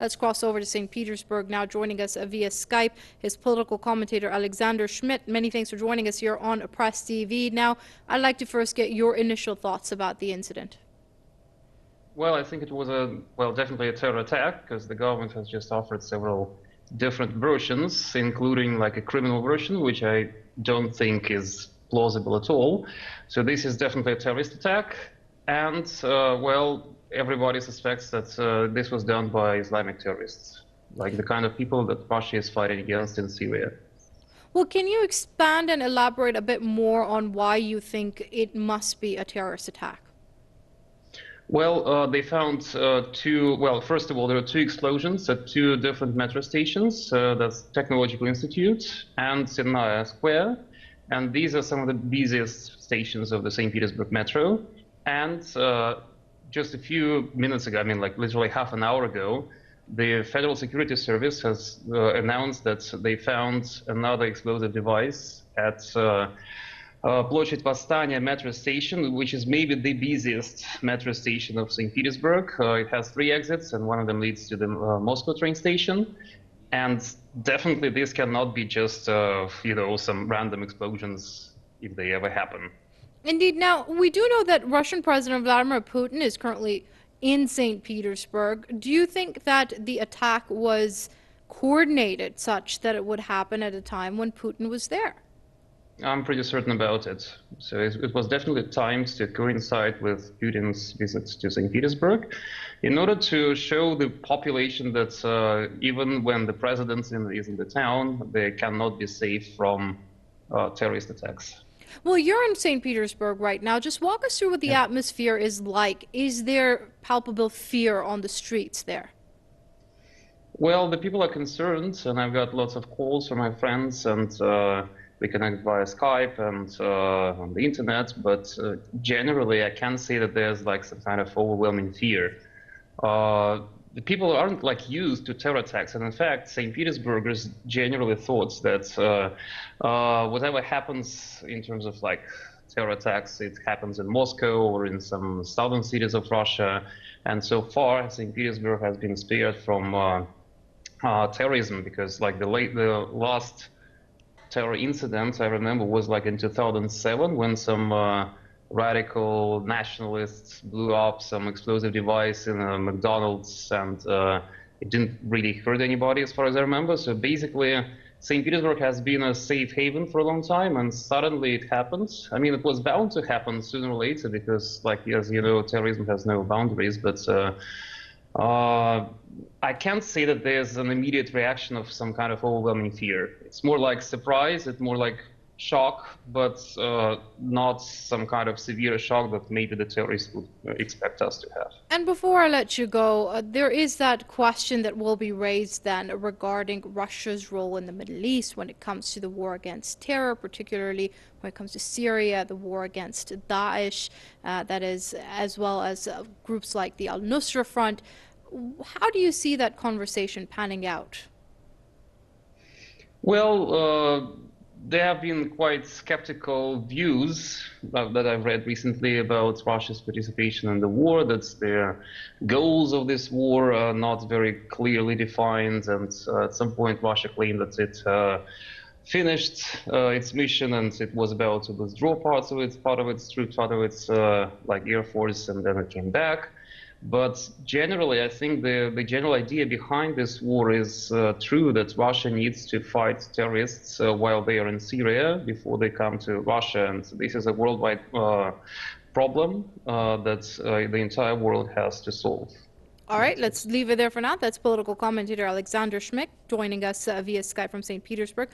Let's cross over to St. Petersburg now. Joining us via Skype, his political commentator Alexander Schmidt. Many thanks for joining us here on Press TV. Now, I'd like to first get your initial thoughts about the incident. Well, I think it was definitely a terror attack, because the government has just offered several different versions, including like a criminal version, which I don't think is plausible at all. So this is definitely a terrorist attack. And, everybody suspects that this was done by Islamic terrorists, like the kind of people that Russia is fighting against in Syria. Well, can you expand and elaborate a bit more on why you think it must be a terrorist attack? Well, they found first of all, there are two explosions at two different metro stations. That's Technological Institute and Sennaya Square. And these are some of the busiest stations of the St. Petersburg metro. And just a few minutes ago, I mean, like literally half an hour ago, the Federal Security Service has announced that they found another explosive device at Plosh-chad metro station, which is maybe the busiest metro station of St. Petersburg. It has 3 exits, and one of them leads to the Moscow train station. And definitely this cannot be just, some random explosions if they ever happen. Indeed. Now, we do know that Russian President Vladimir Putin is currently in St. Petersburg. Do you think that the attack was coordinated such that it would happen at a time when Putin was there? I'm pretty certain about it. So it was definitely timed to coincide with Putin's visit to St. Petersburg in order to show the population that even when the president is in the town, they cannot be safe from terrorist attacks. Well, you're in St. Petersburg right now. Just walk us through what the atmosphere is like. Is there palpable fear on the streets there? Well, the people are concerned, and I've got lots of calls from my friends, and we connect via Skype and on the internet, but generally I can say that there's like some kind of overwhelming fear. The people aren't like used to terror attacks, and in fact, St. Petersburgers generally thought that whatever happens in terms of like terror attacks, it happens in Moscow or in some southern cities of Russia, and so far St. Petersburg has been spared from terrorism, because like the last terror incident I remember was like in 2007 when some radical nationalists blew up some explosive device in a McDonald's, and it didn't really hurt anybody as far as I remember. So basically St. Petersburg has been a safe haven for a long time, and suddenly it happened. I mean, it was bound to happen sooner or later, because like, as you know, terrorism has no boundaries, but I can't say that there's an immediate reaction of some kind of overwhelming fear. It's more like surprise, it's more like shock, but not some kind of severe shock that maybe the terrorists would expect us to have. And before I let you go, there is that question that will be raised then regarding Russia's role in the Middle East when it comes to the war against terror, particularly when it comes to Syria, the war against Daesh, that is, as well as groups like the Al-Nusra Front. How do you see that conversation panning out? Well, there have been quite skeptical views that I've read recently about Russia's participation in the war, that the goals of this war are not very clearly defined, and at some point Russia claimed that it finished its mission and it was about to withdraw part of its troops, part of its like Air Force, and then it came back. But generally, I think the general idea behind this war is true, that Russia needs to fight terrorists while they are in Syria before they come to Russia. And this is a worldwide problem that the entire world has to solve. All right, let's leave it there for now. That's political commentator Alexander Schmidt joining us via Skype from St. Petersburg.